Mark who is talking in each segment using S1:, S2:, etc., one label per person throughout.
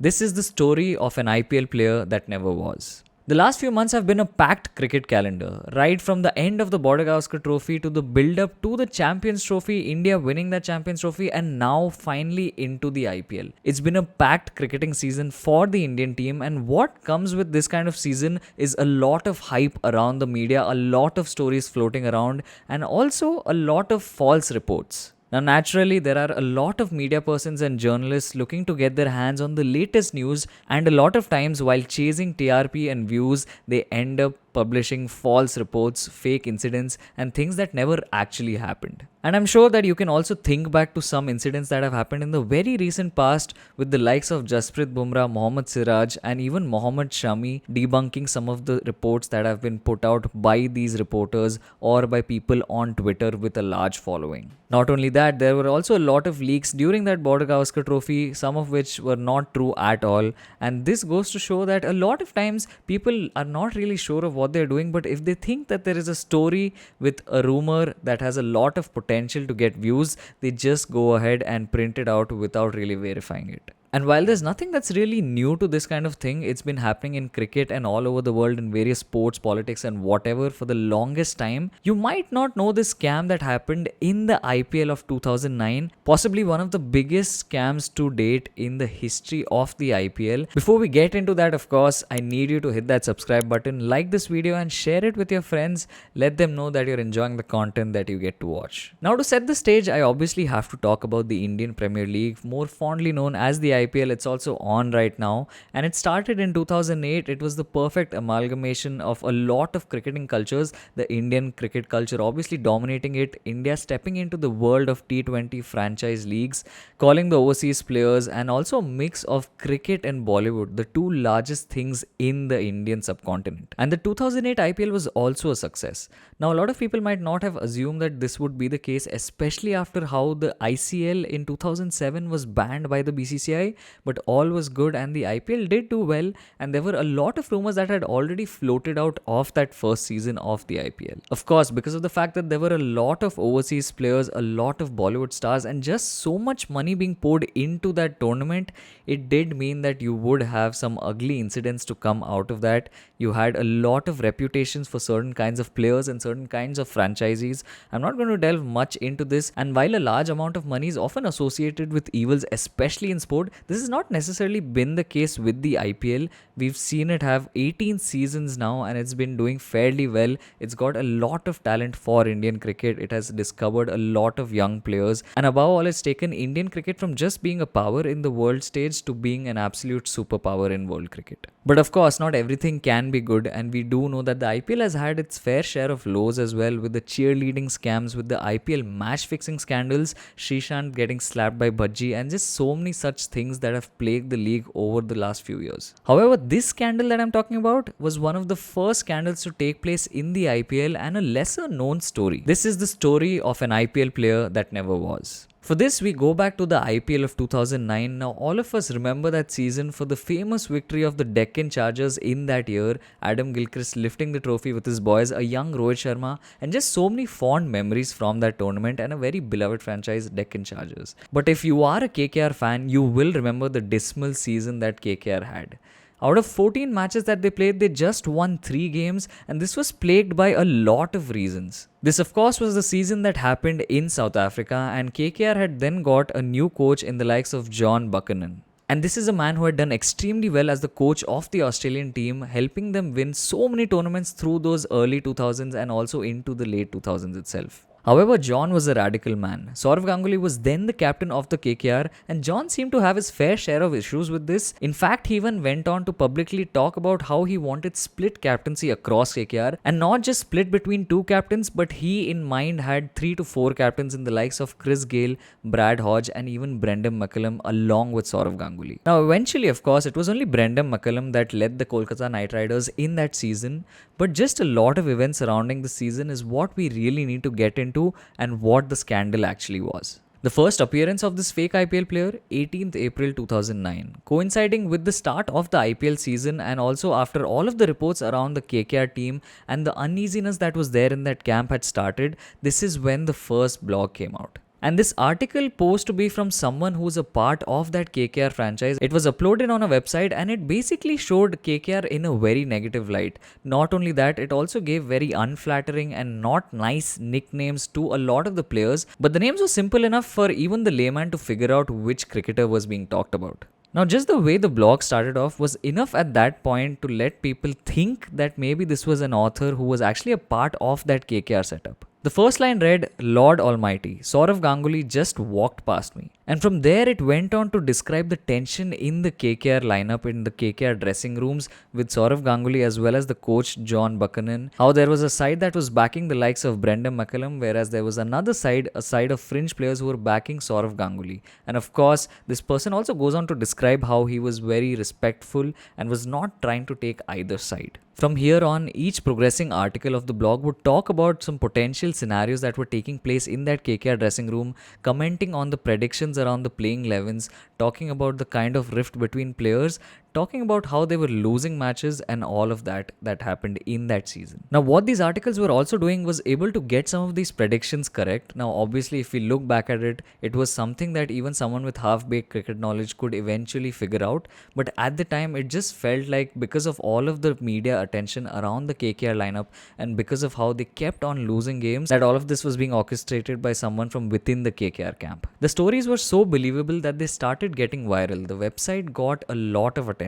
S1: This is the story of an IPL player that never was. The last few months have been a packed cricket calendar, right from the end of the Border Gavaskar Trophy to the build up to the Champions Trophy, India winning that Champions Trophy, and now finally into the IPL. It's been a packed cricketing season for the Indian team, and what comes with this kind of season is a lot of hype around the media, a lot of stories floating around, and also a lot of false reports. Now, naturally, there are a lot of media persons and journalists looking to get their hands on the latest news, and a lot of times, while chasing TRP and views, they end up publishing false reports, fake incidents, and things that never actually happened. And I'm sure that you can also think back to some incidents that have happened in the very recent past with the likes of Jasprit Bumrah, Mohammad Siraj, and even Mohammad Shami debunking some of the reports that have been put out by these reporters or by people on Twitter with a large following. Not only that, there were also a lot of leaks during that Border Gavaskar Trophy, some of which were not true at all. And this goes to show that a lot of times people are not really sure of what they're doing, but if they think that there is a story with a rumor that has a lot of potential to get views, they just go ahead and print it out without really verifying it. And while there's nothing that's really new to this kind of thing, it's been happening in cricket and all over the world in various sports, politics, and whatever for the longest time. You might not know this scam that happened in the IPL of 2009, possibly one of the biggest scams to date in the history of the IPL. Before we get into that, of course, I need you to hit that subscribe button, like this video, and share it with your friends. Let them know that you're enjoying the content that you get to watch. Now, to set the stage, I obviously have to talk about the Indian Premier League, more fondly known as the IPL. It's also on right now, and it started in 2008. It was the perfect amalgamation of a lot of cricketing cultures, the Indian cricket culture obviously dominating it, India stepping into the world of T20 franchise leagues, calling the overseas players, and also a mix of cricket and Bollywood, the two largest things in the Indian subcontinent. And the 2008 IPL was also a success. Now, a lot of people might not have assumed that this would be the case, especially after how the ICL in 2007 was banned by the BCCI, but all was good and the IPL did do well, and there were a lot of rumors that had already floated out of that first season of the IPL. Of course, because of the fact that there were a lot of overseas players, a lot of Bollywood stars, and just so much money being poured into that tournament, it did mean that you would have some ugly incidents to come out of that. You had a lot of reputations for certain kinds of players and certain kinds of franchisees. I'm not going to delve much into this, and while a large amount of money is often associated with evils, especially in sport, this has not necessarily been the case with the IPL. We've seen it have 18 seasons now, and it's been doing fairly well. It's got a lot of talent for Indian cricket. It has discovered a lot of young players, and above all, it's taken Indian cricket from just being a power in the world stage to being an absolute superpower in world cricket. But of course, not everything can be good, and we do know that the IPL has had its fair share of lows as well, with the cheerleading scams, with the IPL match fixing scandals, Srishant getting slapped by Bhaji, and just so many such things that have plagued the league over the last few years. However, this scandal that I'm talking about was one of the first scandals to take place in the IPL and a lesser known story. This is the story of an IPL player that never was. For this, we go back to the IPL of 2009. Now, all of us remember that season for the famous victory of the Deccan Chargers in that year, Adam Gilchrist lifting the trophy with his boys, a young Rohit Sharma, and just so many fond memories from that tournament and a very beloved franchise, Deccan Chargers. But if you are a KKR fan, you will remember the dismal season that KKR had. Out of 14 matches that they played, they just won 3 games, and this was plagued by a lot of reasons. This, of course, was the season that happened in South Africa, and KKR had then got a new coach in the likes of John Buchanan. And this is a man who had done extremely well as the coach of the Australian team, helping them win so many tournaments through those early 2000s and also into the late 2000s itself. However, John was a radical man. Sourav Ganguly was then the captain of the KKR, and John seemed to have his fair share of issues with this. In fact, he even went on to publicly talk about how he wanted split captaincy across KKR, and not just split between 2 captains, but he in mind had 3 to 4 captains in the likes of Chris Gayle, Brad Hodge, and even Brendan McCullum along with Sourav Ganguly. Now, eventually, of course, it was only Brendan McCullum that led the Kolkata Knight Riders in that season, but just a lot of events surrounding the season is what we really need to get into and what the scandal actually was. The first appearance of this fake IPL player, 18th April 2009, coinciding with the start of the IPL season and also after all of the reports around the KKR team and the uneasiness that was there in that camp had started. This is when the first blog came out. And this article posed to be from someone who's a part of that KKR franchise. It was uploaded on a website and it basically showed KKR in a very negative light. Not only that, it also gave very unflattering and not nice nicknames to a lot of the players, but the names were simple enough for even the layman to figure out which cricketer was being talked about. Now, just the way the blog started off was enough at that point to let people think that maybe this was an author who was actually a part of that KKR setup. The first line read, "Lord Almighty, Saurav Ganguly just walked past me." And from there, it went on to describe the tension in the KKR lineup, in the KKR dressing rooms, with Saurav Ganguly as well as the coach John Buchanan. How there was a side that was backing the likes of Brendan McCullum, whereas there was another side, a side of fringe players who were backing Saurav Ganguly. And of course, this person also goes on to describe how he was very respectful and was not trying to take either side. From here on, each progressing article of the blog would talk about some potential scenarios that were taking place in that KKR dressing room, commenting on the predictions around the playing 11s, talking about the kind of rift between players, talking about how they were losing matches and all of that happened in that season. Now, what these articles were also doing was able to get some of these predictions correct. Now, obviously, if we look back at it, it was something that even someone with half-baked cricket knowledge could eventually figure out. But at the time, it just felt like because of all of the media attention around the KKR lineup and because of how they kept on losing games, that all of this was being orchestrated by someone from within the KKR camp. The stories were so believable that they started getting viral. The website got a lot of attention.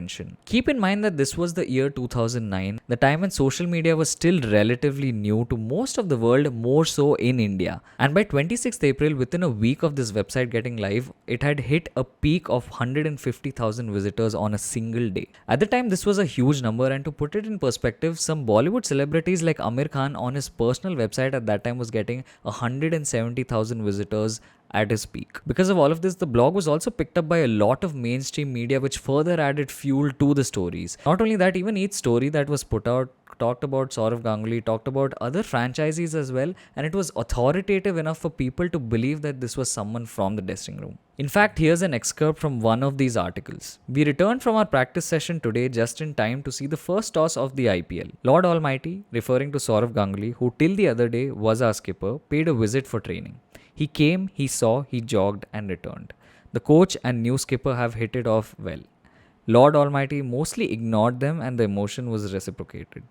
S1: Keep in mind that this was the year 2009, the time when social media was still relatively new to most of the world, more so in India. And by 26th April, within a week of this website getting live, it had hit a peak of 150,000 visitors on a single day. At the time, this was a huge number, and to put it in perspective, some Bollywood celebrities like Amir Khan on his personal website at that time was getting 170,000 visitors at his peak. Because of all of this, the blog was also picked up by a lot of mainstream media, which further added fuel to the stories. Not only that, even each story that was put out talked about Saurav Ganguly, talked about other franchises as well, and it was authoritative enough for people to believe that this was someone from the dressing room. In fact, here's an excerpt from one of these articles. "We returned from our practice session today just in time to see the first toss of the IPL. Lord Almighty," referring to Saurav Ganguly, who till the other day was our skipper, paid a visit for training. "He came, he saw, he jogged and returned. The coach and new skipper have hit it off well. Lord Almighty mostly ignored them and the emotion was reciprocated.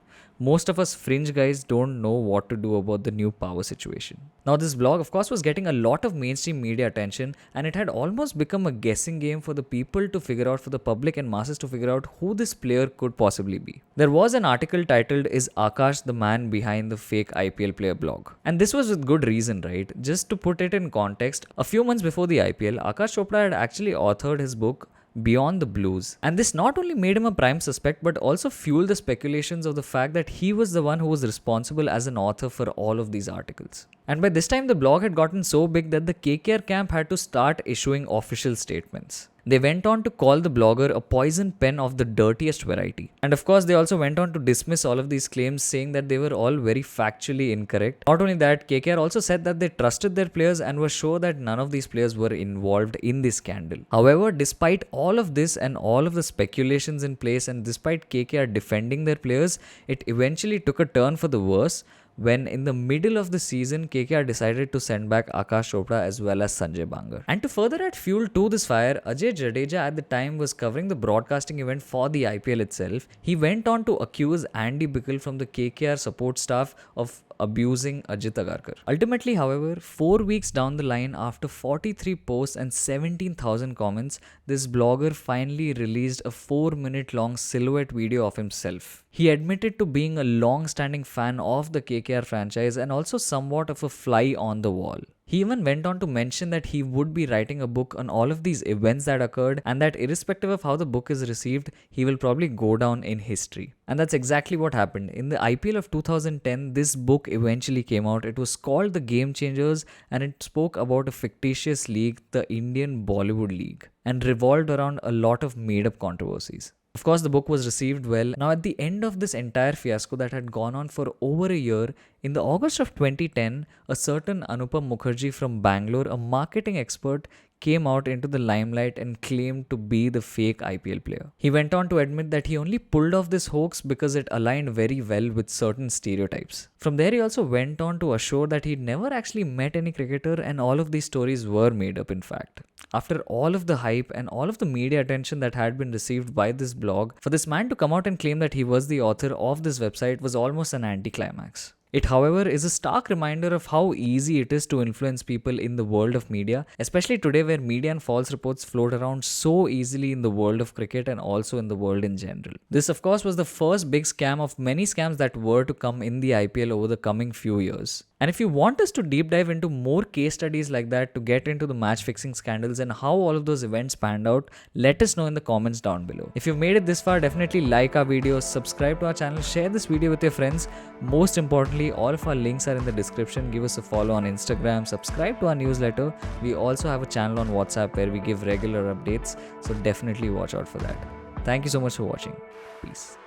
S1: Most of us fringe guys don't know what to do about the new power situation." Now, this blog, of course, was getting a lot of mainstream media attention, and it had almost become a guessing game for the people to figure out, for the public and masses to figure out who this player could possibly be. There was an article titled, "Is Akash the man behind the fake IPL player blog?" And this was with good reason, right? Just to put it in context, a few months before the IPL, Akash Chopra had actually authored his book Beyond the Blues. And this not only made him a prime suspect, but also fueled the speculations of the fact that he was the one who was responsible as an author for all of these articles. And by this time, the blog had gotten so big that the KKR camp had to start issuing official statements. They went on to call the blogger a poison pen of the dirtiest variety. And of course, they also went on to dismiss all of these claims, saying that they were all very factually incorrect. Not only that, KKR also said that they trusted their players and were sure that none of these players were involved in this scandal. However, despite all of this and all of the speculations in place, and despite KKR defending their players, it eventually took a turn for the worse when in the middle of the season, KKR decided to send back Akash Chopra as well as Sanjay Bangar. And to further add fuel to this fire, Ajay Jadeja at the time was covering the broadcasting event for the IPL itself. He went on to accuse Andy Bickle from the KKR support staff of abusing Ajit Agarkar. Ultimately, however, 4 weeks down the line, after 43 posts and 17,000 comments, this blogger finally released a 4-minute long silhouette video of himself. He admitted to being a long-standing fan of the KKR franchise and also somewhat of a fly on the wall. He even went on to mention that he would be writing a book on all of these events that occurred, and that irrespective of how the book is received, he will probably go down in history. And that's exactly what happened. In the IPL of 2010, this book eventually came out. It was called The Game Changers, and it spoke about a fictitious league, the Indian Bollywood League, and revolved around a lot of made-up controversies. Of course, the book was received well. Now, at the end of this entire fiasco that had gone on for over a year, in the August of 2010, a certain Anupam Mukherjee from Bangalore, a marketing expert, came out into the limelight and claimed to be the fake IPL player. He went on to admit that he only pulled off this hoax because it aligned very well with certain stereotypes. From there, he also went on to assure that he'd never actually met any cricketer and all of these stories were made up in fact. After all of the hype and all of the media attention that had been received by this blog, for this man to come out and claim that he was the author of this website was almost an anticlimax. It, however, is a stark reminder of how easy it is to influence people in the world of media, especially today where media and false reports float around so easily in the world of cricket and also in the world in general. This, of course, was the first big scam of many scams that were to come in the IPL over the coming few years. And if you want us to deep dive into more case studies like that to get into the match fixing scandals and how all of those events panned out, let us know in the comments down below. If you've made it this far, definitely like our videos, subscribe to our channel, share this video with your friends. Most importantly, all of our links are in the description. Give us a follow on Instagram, subscribe to our newsletter. We also have a channel on WhatsApp where we give regular updates, so definitely watch out for that. Thank you so much for watching. Peace.